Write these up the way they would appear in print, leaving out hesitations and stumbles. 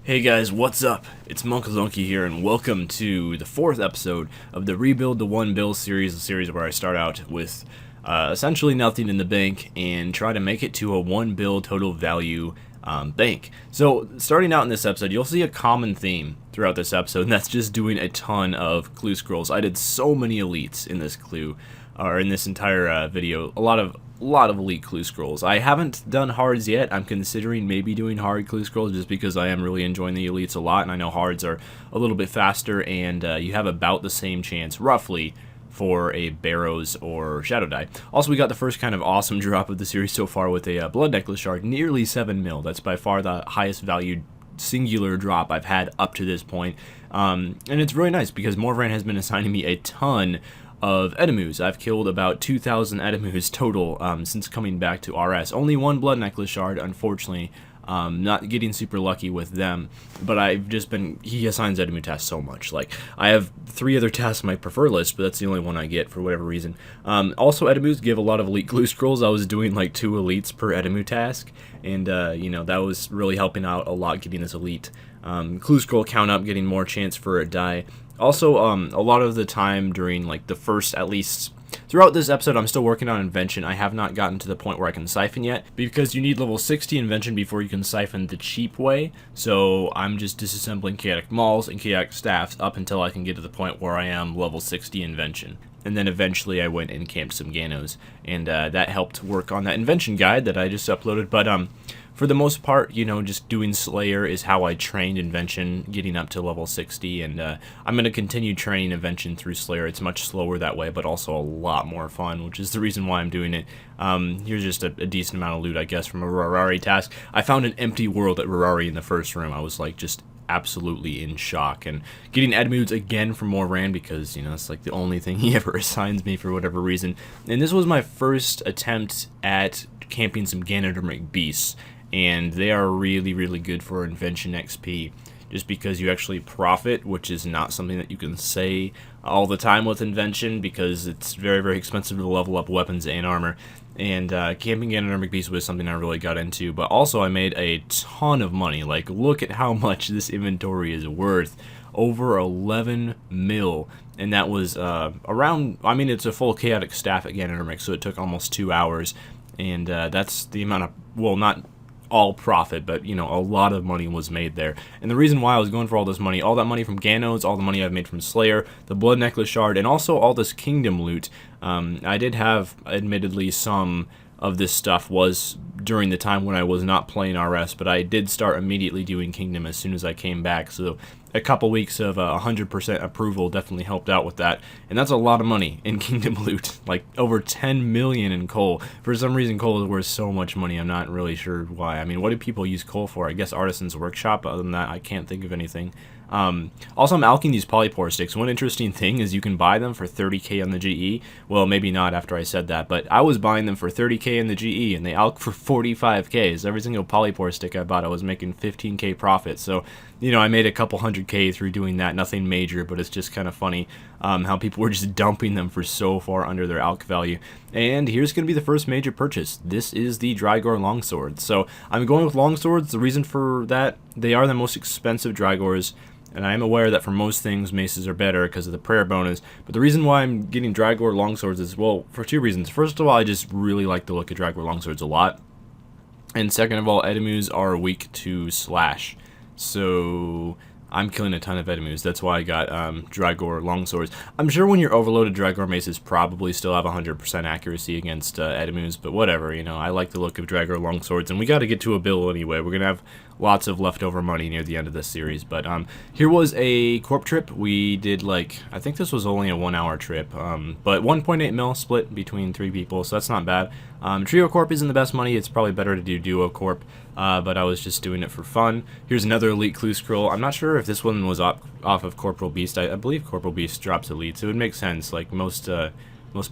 Hey guys, what's up? It's Monkazonky here, and welcome to the 4th episode of the Rebuild the One Bill series, a series where I start out with essentially nothing in the bank and try to make it to a 1 bill total value bank. So, starting out in this episode, you'll see a common theme throughout this episode, and that's just doing a ton of clue scrolls. I did so many elites in this clue, or in this entire video, a lot of elite clue scrolls. I haven't done hards yet. I'm considering maybe doing hard clue scrolls just because I am really enjoying the elites a lot, and I know hards are a little bit faster, and you have about the same chance, roughly, for a Barrows or Shadow Die. Also, we got the first kind of awesome drop of the series so far with a Blood Necklace Shard, nearly 7 mil. That's by far the highest valued singular drop I've had up to this point. And it's really nice because Morvran has been assigning me a ton of Edemus. I've killed about 2,000 Edemus total since coming back to RS. Only one Blood Necklace Shard, unfortunately. Not getting super lucky with them, but I've just been, he assigns Edemu tasks so much. Like, I have 3 other tasks on my prefer list, but that's the only one I get for whatever reason. Also, Edemus give a lot of elite clue scrolls. I was doing like 2 elites per Edemu task, and you know, that was really helping out a lot getting this elite clue scroll count up, getting more chance for a die. Also, a lot of the time during like the first, at least throughout this episode, I'm still working on Invention. I have not gotten to the point where I can siphon yet, because you need level 60 Invention before you can siphon the cheap way. So I'm just disassembling chaotic mauls and chaotic staffs up until I can get to the point where I am level 60 Invention. And then eventually I went and camped some Ganos, and that helped work on that Invention guide that I just uploaded. But for the most part, you know, just doing Slayer is how I trained Invention, getting up to level 60, and I'm going to continue training Invention through Slayer. It's much slower that way, but also a lot more fun, which is the reason why I'm doing it. Here's just a decent amount of loot, I guess, from a Rarari task. I found an empty world at Rarari in the first room. I was like, just absolutely in shock, and getting Edmudes again from Morvran because, you know, it's like the only thing he ever assigns me for whatever reason. And this was my first attempt at camping some Ganodermic beasts, and they are really good for Invention XP, just because you actually profit, which is not something that you can say all the time with Invention, because it's very expensive to level up weapons and armor. And camping Ganodermic beasts was something I really got into, but also I made a ton of money. Like, look at how much this inventory is worth. Over 11 mil, and that was around, I mean, it's a full chaotic staff at Ganodermic, so it took almost 2 hours, and that's the amount of, well, not all profit, but, you know, a lot of money was made there. And the reason why I was going for all this money, all that money from Ganos, all the money I've made from Slayer, the Blood Necklace Shard, and also all this Kingdom loot. I did have, admittedly, some of this stuff was during the time when I was not playing RS, but I did start immediately doing Kingdom as soon as I came back, so a couple weeks of 100% approval definitely helped out with that, and that's a lot of money in Kingdom loot, like over 10 million in coal. For some reason, coal is worth so much money. I'm not really sure why. I mean, what do people use coal for? I guess Artisan's Workshop. Other than that, I can't think of anything. Also, I'm alking these polypore sticks. One interesting thing is you can buy them for 30k on the GE. Well, maybe not after I said that, but I was buying them for 30k in the GE, and they alk for 45k. So every single polypore stick I bought, I was making 15k profit. So, you know, I made a couple 100k through doing that. Nothing major, but it's just kind of funny how people were just dumping them for so far under their alk value. And here's going to be the first major purchase. This is the Drygor Longsword. So I'm going with Longswords. The reason for that, they are the most expensive Drygors. And I am aware that for most things, maces are better because of the prayer bonus. But the reason why I'm getting Drygor Longswords is, well, for 2 reasons. First of all, I just really like the look of Drygor Longswords a lot. And second of all, Edemus are weak to slash. So I'm killing a ton of Edemus. That's why I got Drygor Longswords. I'm sure when you're overloaded, Drygor maces probably still have 100% accuracy against Edemus, but whatever, you know, I like the look of Drygor Longswords, and we got to get to a bill anyway. We're going to have lots of leftover money near the end of this series, but here was a corp trip. We did, like, I think this was only a 1-hour trip, but 1.8 mil split between 3 people, so that's not bad. Trio corp isn't the best money. It's probably better to do duo corp, but I was just doing it for fun. Here's another elite clue scroll. I'm not sure if this one was off of Corporal Beast. I believe Corporal Beast drops elites. It would make sense, like most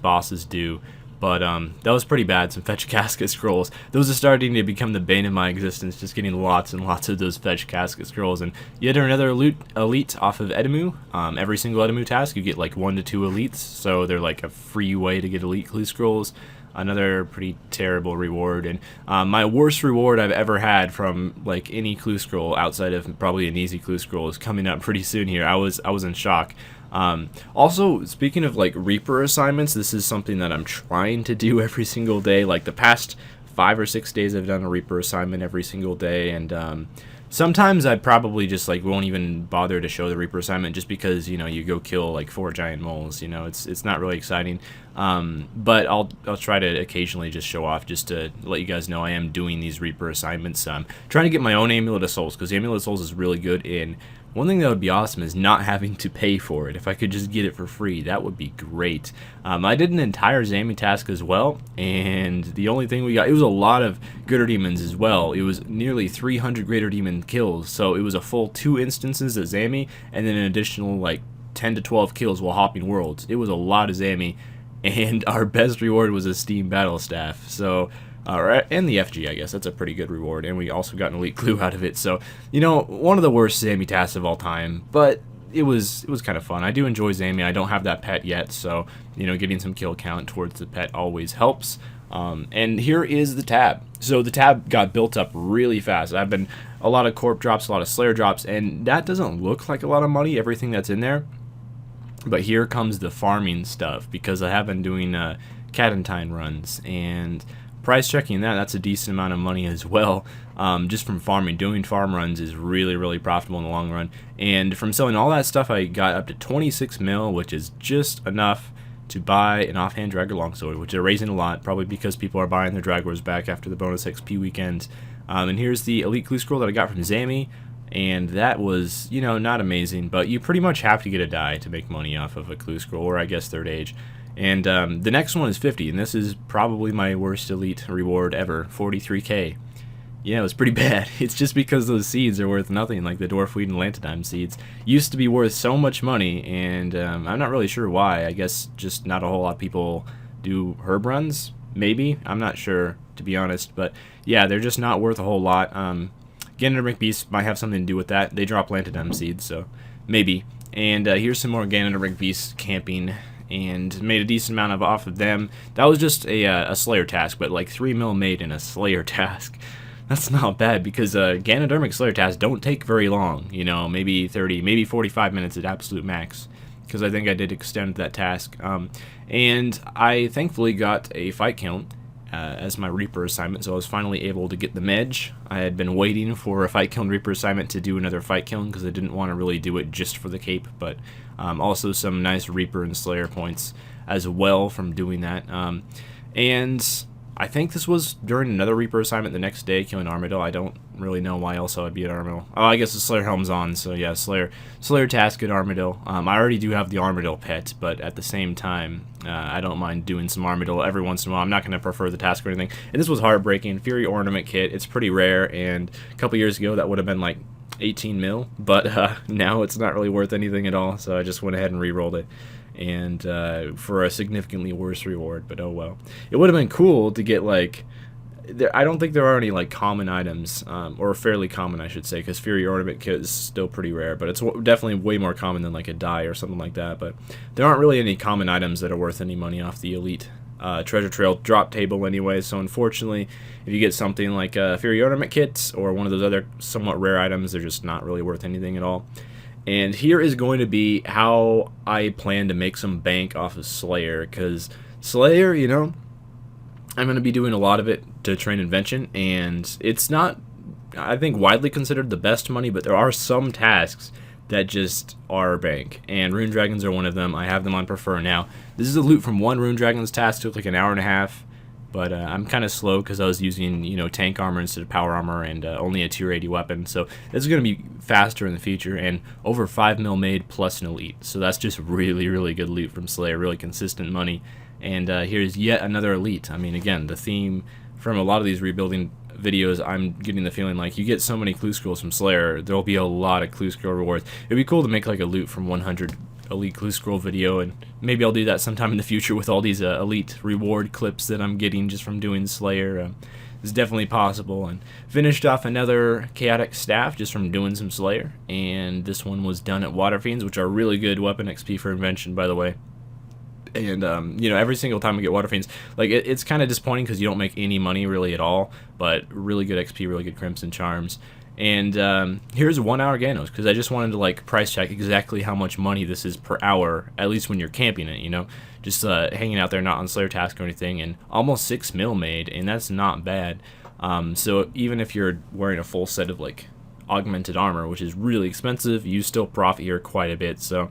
bosses do. But that was pretty bad. Some fetch casket scrolls. Those are starting to become the bane of my existence, just getting lots and lots of those fetch casket scrolls. And yet another elite off of Edemu. Every single Edemu task, you get like 1 to 2 elites, so they're like a free way to get elite clue scrolls. another pretty terrible reward. And my worst reward I've ever had from like any clue scroll outside of probably an easy clue scroll is coming up pretty soon here. I was in shock. Also, speaking of like Reaper assignments, this is something that I'm trying to do every single day. Like the past 5 or 6 days, I've done a Reaper assignment every single day, and sometimes I probably just like won't even bother to show the Reaper assignment just because, you know, you go kill like 4 giant moles. You know, it's not really exciting. But I'll try to occasionally just show off just to let you guys know I am doing these Reaper assignments. Trying to get my own Amulet of Souls, because Amulet of Souls is really good. In one thing that would be awesome is not having to pay for it. If I could just get it for free, that would be great. I did an entire Zami task as well, and the only thing we got, it was a lot of Greater Demons as well. It was nearly 300 Greater Demon kills, so it was a full 2 instances of Zami, and then an additional like 10 to 12 kills while hopping worlds. It was a lot of Zami, and our best reward was a Steam Battle Staff. So, alright, and the FG, I guess. That's a pretty good reward, and we also got an Elite Clue out of it. So, you know, one of the worst Zami tasks of all time, but it was kind of fun. I do enjoy Zami. I don't have that pet yet, so, you know, getting some kill count towards the pet always helps. And here is the tab. So the tab got built up really fast. I've been a lot of Corp drops, a lot of Slayer drops, and that doesn't look like a lot of money, everything that's in there. But here comes the farming stuff, because I have been doing Catentine runs, and price checking that's a decent amount of money as well, just from farming. Doing farm runs is really, really profitable in the long run. And from selling all that stuff, I got up to 26 mil, which is just enough to buy an offhand Dragger Longsword, which they're raising a lot, probably because people are buying their Drag Wars back after the bonus XP weekend. And here's the Elite Clue Scroll that I got from Zami, and that was, you know, not amazing, but you pretty much have to get a die to make money off of a Clue Scroll, or I guess Third Age. And the next one is 50, and this is probably my worst Elite reward ever, 43k. Yeah, it was pretty bad. It's just because those seeds are worth nothing, like the Dwarfweed and Lantidime seeds. Used to be worth so much money, and I'm not really sure why. I guess just not a whole lot of people do herb runs, maybe? I'm not sure, to be honest. But yeah, they're just not worth a whole lot. Ganondormic Beasts might have something to do with that. They drop Lantidime seeds, so maybe. And here's some more Ganondormic Beasts camping, and made a decent amount off of them. That was just a Slayer task, but like 3 mil made in a Slayer task. That's not bad, because Ganondormic Slayer tasks don't take very long, you know, maybe 30, maybe 45 minutes at absolute max, because I think I did extend that task. And I thankfully got a fight count as my Reaper assignment, so I was finally able to get the Medj. I had been waiting for a fight kiln Reaper assignment to do another fight kiln, because I didn't want to really do it just for the cape, but also some nice Reaper and Slayer points as well from doing that. And I think this was during another Reaper assignment the next day, killing Armadil. I don't really know why else I would be at Armadil. Oh, I guess the Slayer helm's on, so yeah, Slayer task at Armadil. I already do have the Armadil pet, but at the same time, I don't mind doing some Armadil every once in a while. I'm not going to prefer the task or anything. And this was heartbreaking. Fury Ornament Kit, it's pretty rare, and a couple years ago that would have been like 18 mil, but now it's not really worth anything at all, so I just went ahead and re-rolled it. And for a significantly worse reward, but oh well. It would have been cool to get like, I don't think there are any like common items, or fairly common I should say, because Fury Ornament Kit is still pretty rare, but it's definitely way more common than like a die or something like that. But there aren't really any common items that are worth any money off the Elite Treasure Trail drop table anyway, so unfortunately if you get something like a Fury Ornament Kit or one of those other somewhat rare items, they're just not really worth anything at all. And here is going to be how I plan to make some bank off of Slayer, because Slayer, you know, I'm going to be doing a lot of it to train Invention, and it's not, I think, widely considered the best money, but there are some tasks that just are bank, and Rune Dragons are one of them. I have them on Prefer now. This is a loot from one Rune Dragons task, took like an hour and a half, but I'm kind of slow because I was using, you know, tank armor instead of power armor, and only a tier 80 weapon. So this is going to be faster in the future, and over 5 mil made plus an Elite. So that's just really, really good loot from Slayer, really consistent money. And here's yet another Elite. I mean, again, the theme from a lot of these rebuilding videos, I'm getting the feeling like you get so many clue scrolls from Slayer, there'll be a lot of clue scroll rewards. It'd be cool to make like a loot from 100 Elite clue scroll video, and maybe I'll do that sometime in the future with all these Elite reward clips that I'm getting just from doing Slayer. It's definitely possible. And finished off another chaotic staff just from doing some Slayer, and this one was done at Water Fiends, which are really good weapon XP for Invention, by the way. And you know, every single time we get water fiends, like it's kind of disappointing because you don't make any money really at all, but really good XP, really good crimson charms. And here's 1 hour Ganos, because I just wanted to like price check exactly how much money this is per hour, at least when you're camping it, you know, just hanging out there, not on Slayer task or anything. And almost 6 mil made, and that's not bad. So even if you're wearing a full set of like augmented armor, which is really expensive, you still profit here quite a bit. So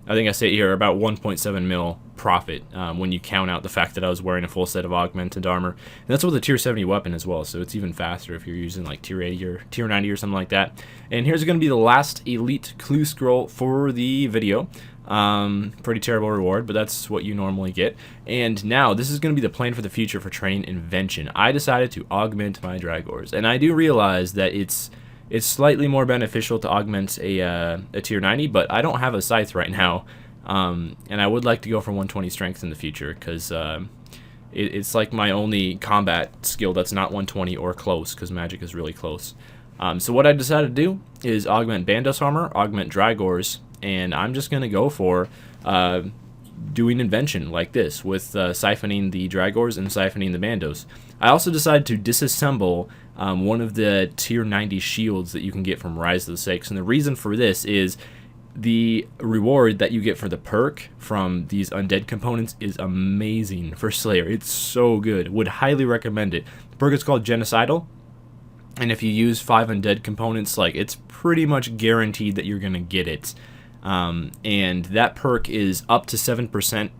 I think I say here about 1.7 mil profit when you count out the fact that I was wearing a full set of augmented armor. And that's with a tier 70 weapon as well, so it's even faster if you're using like tier 80 or tier 90 or something like that. And here's going to be the last elite clue scroll for the video. Pretty terrible reward, but that's what you normally get. And now this is going to be the plan for the future for training invention. I decided to augment my Dragors, and I do realize that it's slightly more beneficial to augment a tier 90, but I don't have a scythe right now, and I would like to go for 120 strength in the future, because it's like my only combat skill that's not 120 or close, because magic is really close. So what I decided to do is augment Bandos armor, augment Dragors, and I'm just going to go for doing invention like this, with siphoning the Dragors and siphoning the Bandos. I also decided to disassemble one of the tier 90 shields that you can get from Rise of the Six, and the reason for this is the reward that you get for the perk from these undead components is amazing for Slayer. It's so good. Would highly recommend it. The perk is called Genocidal, and if you use 5 undead components, like, it's pretty much guaranteed that you're gonna get it. And that perk is up to 7%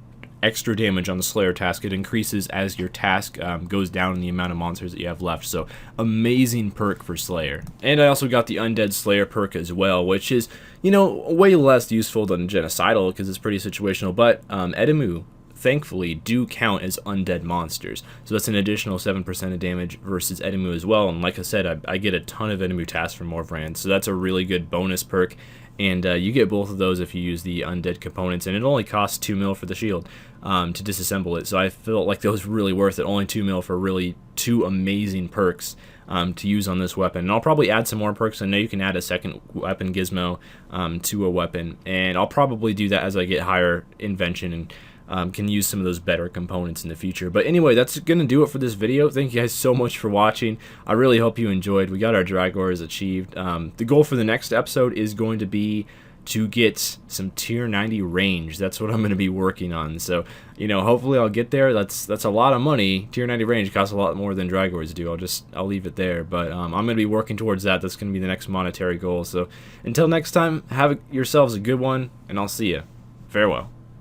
extra damage on the Slayer task. It increases as your task goes down in the amount of monsters that you have left. So amazing perk for Slayer. And I also got the Undead Slayer perk as well, which is, you know, way less useful than Genocidal because it's pretty situational. But Edemu, thankfully, do count as undead monsters. So that's an additional 7% of damage versus Edemu as well. And like I said, I get a ton of Edemu tasks from Morvran. So that's a really good bonus perk. And you get both of those if you use the undead components, and it only costs 2 mil for the shield to disassemble it. So I felt like that was really worth it. Only 2 mil for really 2 amazing perks to use on this weapon. And I'll probably add some more perks. I know you can add a second weapon gizmo to a weapon, and I'll probably do that as I get higher invention and can use some of those better components in the future. But anyway, that's gonna do it for this video. Thank you guys so much for watching. I really hope you enjoyed. We got our Dragors achieved. The goal for the next episode is going to be to get some tier 90 range. That's what I'm going to be working on. So, you know, hopefully I'll get there. That's a lot of money. Tier 90 range costs a lot more than Dragors do. I'll leave it there. But I'm going to be working towards that. That's going to be the next monetary goal. So until next time, have yourselves a good one, and I'll see you. Farewell.